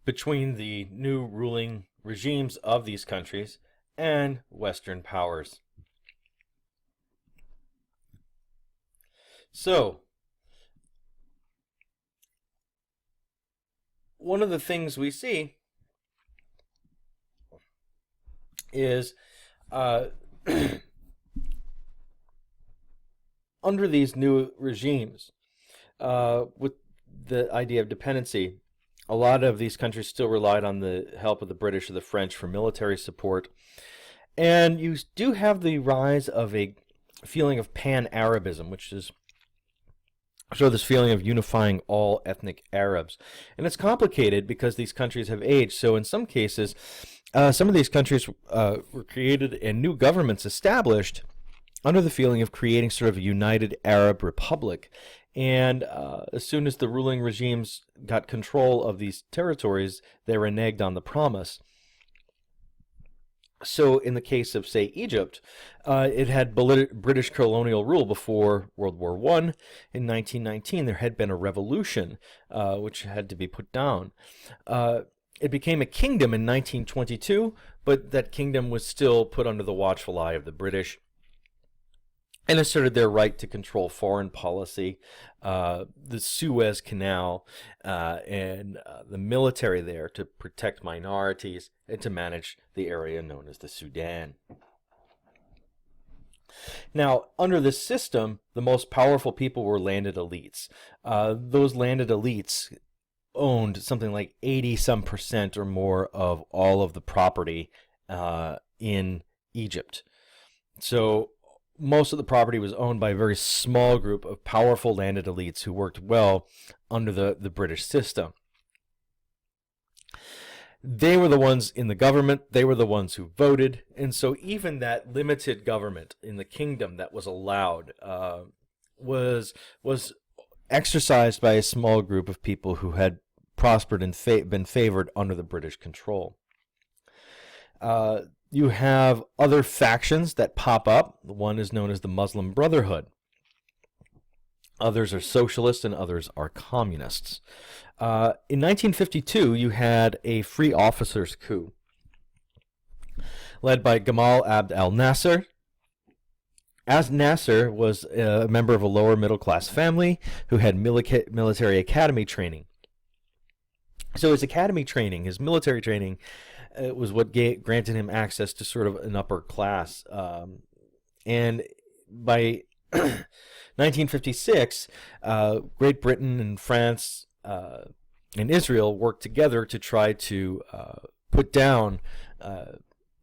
between the new ruling regimes of these countries and Western powers. So, one of the things we see is under these new regimes, with the idea of dependency, a lot of these countries still relied on the help of the British or the French for military support. And you do have the rise of a feeling of pan-Arabism, which is this feeling of unifying all ethnic Arabs. And it's complicated because these countries have aged. So in some cases, some of these countries were created and new governments established under the feeling of creating sort of a united Arab republic. And as soon as the ruling regimes got control of these territories, they reneged on the promise. So in the case of, say, Egypt, it had British colonial rule before World War I. In 1919, there had been a revolution, which had to be put down. It became a kingdom in 1922, but that kingdom was still put under the watchful eye of the British and asserted their right to control foreign policy, the Suez Canal, and the military there to protect minorities and to manage the area known as the Sudan. Now, under this system, the most powerful people were landed elites. Those landed elites owned something like 80% or more of all of the property in Egypt. So most of the property was owned by a very small group of powerful landed elites who worked well under the British system. They were the ones in the government, they were the ones who voted, and so even that limited government in the kingdom that was allowed was exercised by a small group of people who had prospered and been favored under the British control. You have other factions that pop up. One is known as the Muslim Brotherhood. Others are socialists and others are communists. In 1952, you had a free officers' coup led by Gamal Abd al-Nasser. As Nasser was a member of a lower middle class family who had military academy training. So his academy training, his military training, was what granted him access to sort of an upper class. And by 1956, Great Britain and France and Israel worked together to try to put down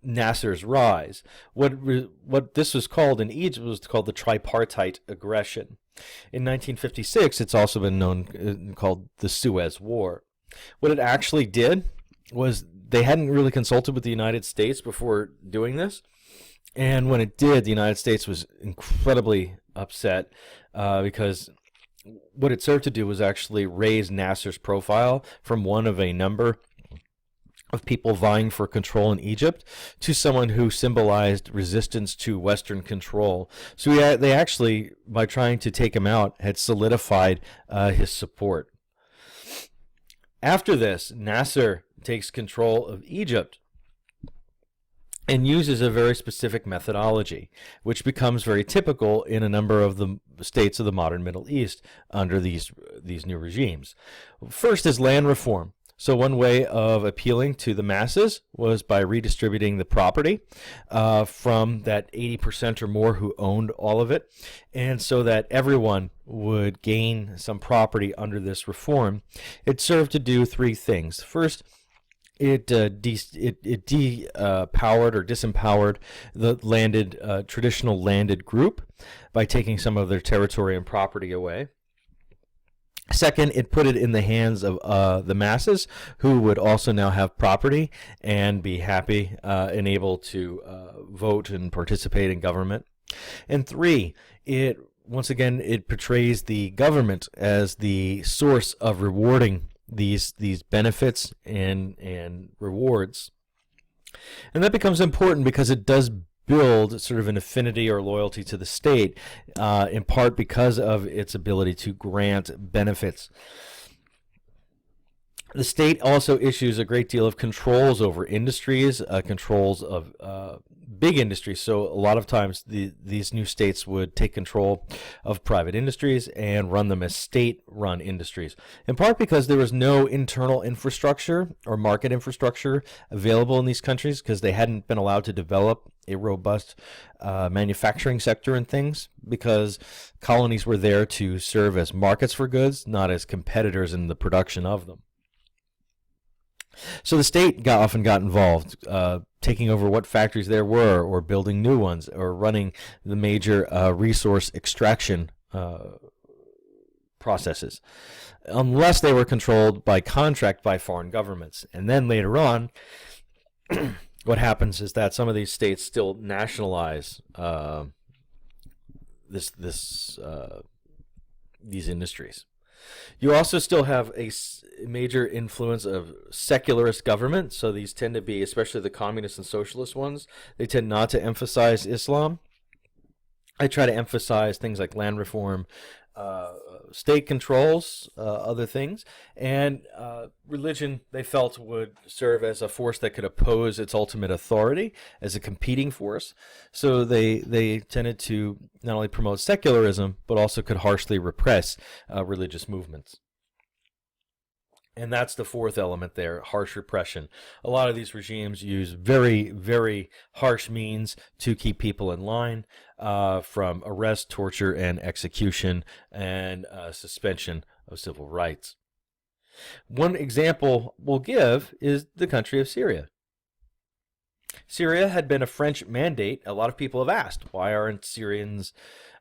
Nasser's rise. What this was called in Egypt was called the tripartite aggression. In 1956, it's also been called the Suez War. What it actually did was they hadn't really consulted with the United States before doing this. And when it did, the United States was incredibly upset because what it served to do was actually raise Nasser's profile from one of a number of people vying for control in Egypt to someone who symbolized resistance to Western control. So they actually, by trying to take him out, had solidified his support. After this, Nasser takes control of Egypt and uses a very specific methodology, which becomes very typical in a number of the states of the modern Middle East under these new regimes. First is land reform. So one way of appealing to the masses was by redistributing the property from that 80% or more who owned all of it, and so that everyone would gain some property under this reform. It served to do three things. First, it depowered or disempowered the traditional landed group by taking some of their territory and property away. Second, it put it in the hands of the masses, who would also now have property and be happy and able to vote and participate in government. And three, once again, it portrays the government as the source of rewarding these benefits and rewards. And that becomes important because it does build sort of an affinity or loyalty to the state, in part because of its ability to grant benefits. The state also issues a great deal of controls over industries, controls of big industries. So a lot of times these new states would take control of private industries and run them as state-run industries, in part because there was no internal infrastructure or market infrastructure available in these countries because they hadn't been allowed to develop a robust manufacturing sector and things, because colonies were there to serve as markets for goods, not as competitors in the production of them. So the state often got involved, taking over what factories there were, or building new ones, or running the major resource extraction processes, unless they were controlled by contract by foreign governments. And then later on, what happens is that some of these states still nationalize these industries. You also still have a major influence of secularist government. So these tend to be, especially the communist and socialist ones, they tend not to emphasize Islam. I try to emphasize things like land reform, state controls, other things, and religion they felt would serve as a force that could oppose its ultimate authority as a competing force. So they tended to not only promote secularism, but also could harshly repress religious movements. And that's the fourth element there, harsh repression. A lot of these regimes use very, very harsh means to keep people in line, from arrest, torture, and execution, and suspension of civil rights. One example we'll give is the country of Syria. Syria had been a French mandate. A lot of people have asked, why aren't Syrians,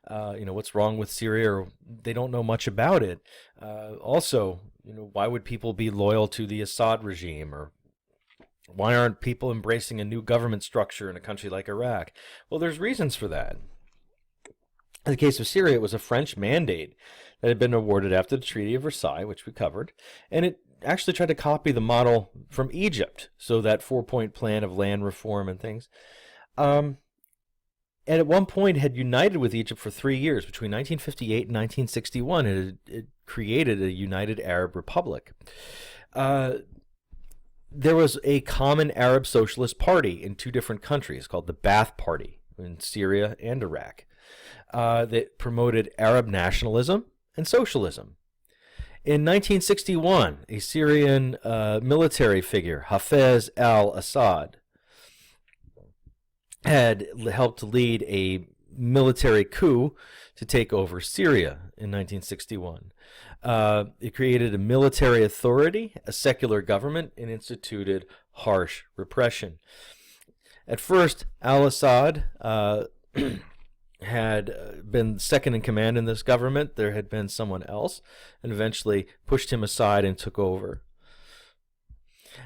what's wrong with Syria? Or they don't know much about it. Also, why would people be loyal to the Assad regime? Or why aren't people embracing a new government structure in a country like Iraq? Well, there's reasons for that. In the case of Syria, it was a French mandate that had been awarded after the Treaty of Versailles, which we covered, and it actually tried to copy the model from Egypt, so that four-point plan of land reform and things. And at one point had united with Egypt for 3 years. Between 1958 and 1961, it created a united Arab republic. There was a common Arab socialist party in two different countries called the Ba'ath Party in Syria and Iraq that promoted Arab nationalism and socialism. In 1961, a Syrian military figure, Hafez al-Assad, had helped lead a military coup to take over Syria in 1961. It created a military authority, a secular government, and instituted harsh repression. At first, al-Assad had been second in command in this government. There had been someone else, and eventually pushed him aside and took over.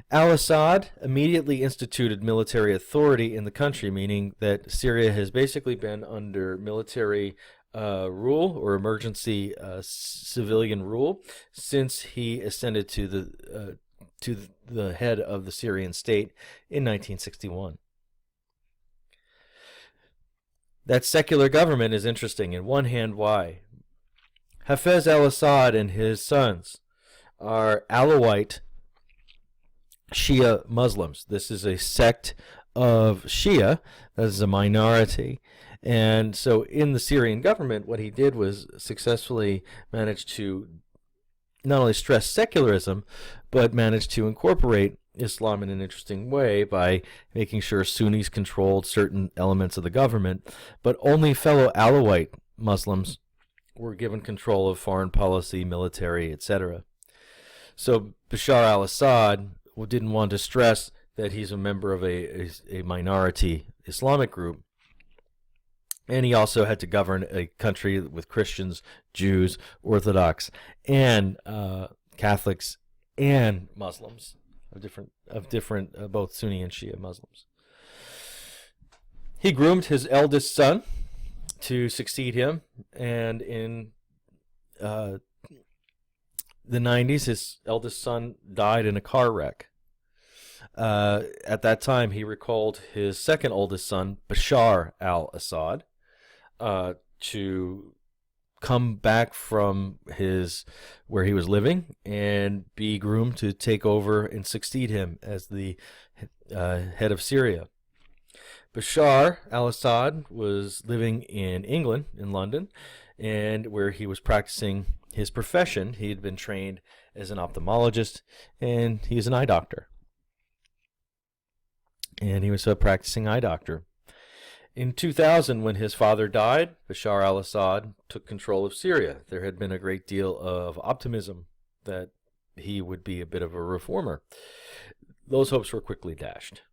Al-Assad immediately instituted military authority in the country, meaning that Syria has basically been under military rule or emergency civilian rule since he ascended to the head of the Syrian state in 1961. That secular government is interesting. In one hand, why? Hafez al-Assad and his sons are Alawite Shia Muslims. This is a sect of Shia that is a minority. And so in the Syrian government, what he did was successfully manage to not only stress secularism, but managed to incorporate Islam in an interesting way by making sure Sunnis controlled certain elements of the government, but only fellow Alawite Muslims were given control of foreign policy, military, etc. So Bashar al-Assad didn't want to stress that he's a member of a minority Islamic group, and he also had to govern a country with Christians, Jews, Orthodox, and Catholics and Muslims of different both Sunni and Shia Muslims. He groomed his eldest son to succeed him, and in the 90s, his eldest son died in a car wreck. At that time, he recalled his second oldest son, Bashar al-Assad, to come back from his where he was living and be groomed to take over and succeed him as the head of Syria. Bashar al-Assad was living in England, in London, and where he was practicing his profession. He had been trained as an ophthalmologist, and he's an eye doctor. And he was a practicing eye doctor. In 2000, when his father died, Bashar al-Assad took control of Syria. There had been a great deal of optimism that he would be a bit of a reformer. Those hopes were quickly dashed.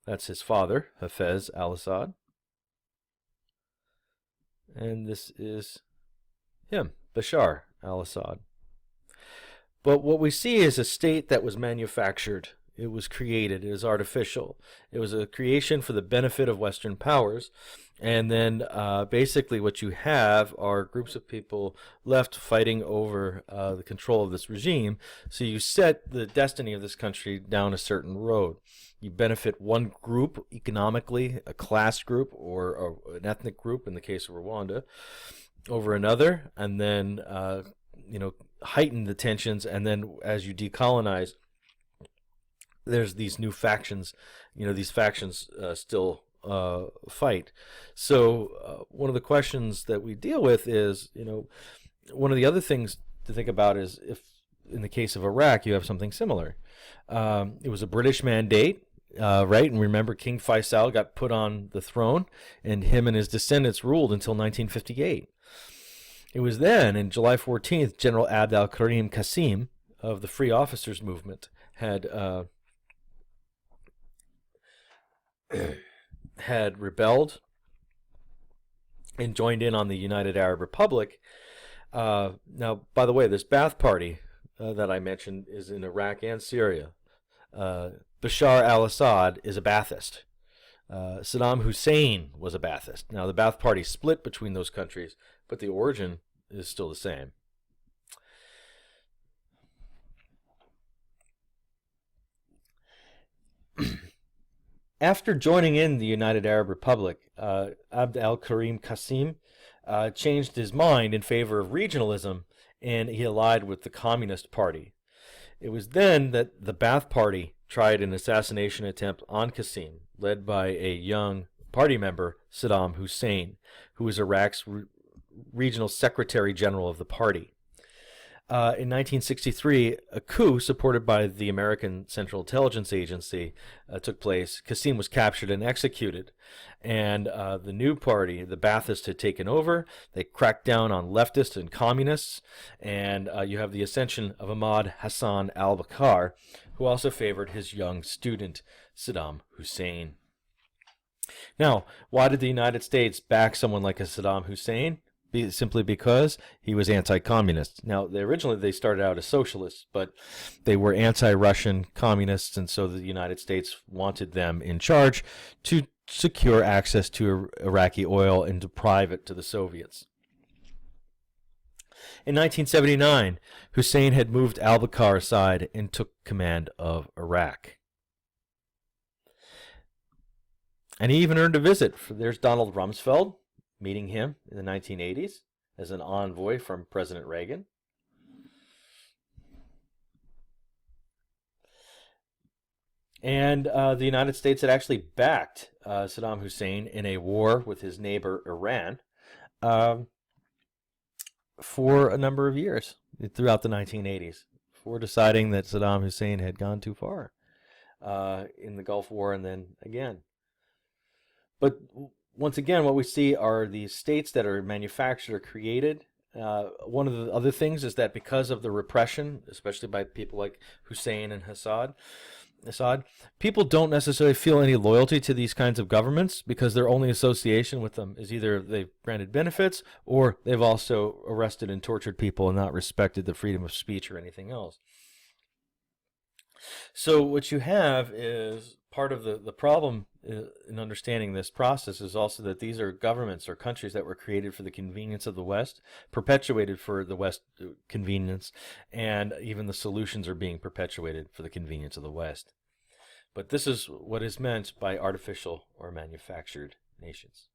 That's his father, Hafez al-Assad. And this is him, Bashar al-Assad. But what we see is a state that was manufactured. It was created. It was artificial. It was a creation for the benefit of Western powers. And then basically what you have are groups of people left fighting over the control of this regime. So you set the destiny of this country down a certain road. You benefit one group economically, a class group or an ethnic group in the case of Rwanda, over another, and then heighten the tensions. And then as you decolonize, there's these new factions. These factions still fight. So one of the questions that we deal with is, one of the other things to think about is if, in the case of Iraq, you have something similar. It was a British mandate, right? And remember, King Faisal got put on the throne, and him and his descendants ruled until 1958. It was then, in July 14th, General Abd al-Karim Qasim of the Free Officers Movement had rebelled and joined in on the United Arab Republic. Now, by the way, this Ba'ath Party that I mentioned is in Iraq and Syria. Bashar al-Assad is a Ba'athist. Saddam Hussein was a Ba'athist. Now, the Ba'ath Party split between those countries, but the origin is still the same. After joining in the United Arab Republic, Abd al-Karim Qasim changed his mind in favor of regionalism, and he allied with the Communist Party. It was then that the Ba'ath Party tried an assassination attempt on Qasim, led by a young party member, Saddam Hussein, who was Iraq's regional secretary general of the party. In 1963, a coup supported by the American Central Intelligence Agency took place. Qasim was captured and executed, and the new party, the Ba'athists, had taken over. They cracked down on leftists and communists, and you have the ascension of Ahmad Hassan al-Bakr, who also favored his young student, Saddam Hussein. Now, why did the United States back someone like a Saddam Hussein? Simply because he was anti-communist. Now, originally they started out as socialists, but they were anti-Russian communists, and so the United States wanted them in charge to secure access to Iraqi oil and deprive it to the Soviets. In 1979, Hussein had moved al-Bakr aside and took command of Iraq. And he even earned a visit. There's Donald Rumsfeld, meeting him in the 1980s as an envoy from President Reagan. And the United States had actually backed Saddam Hussein in a war with his neighbor Iran for a number of years throughout the 1980s, before deciding that Saddam Hussein had gone too far in the Gulf War and then again. But once again, what we see are these states that are manufactured or created. One of the other things is that because of the repression, especially by people like Hussein and Assad, people don't necessarily feel any loyalty to these kinds of governments because their only association with them is either they've granted benefits or they've also arrested and tortured people and not respected the freedom of speech or anything else. So what you have is part of the problem in understanding this process is also that these are governments or countries that were created for the convenience of the West, perpetuated for the West convenience, and even the solutions are being perpetuated for the convenience of the West. But this is what is meant by artificial or manufactured nations.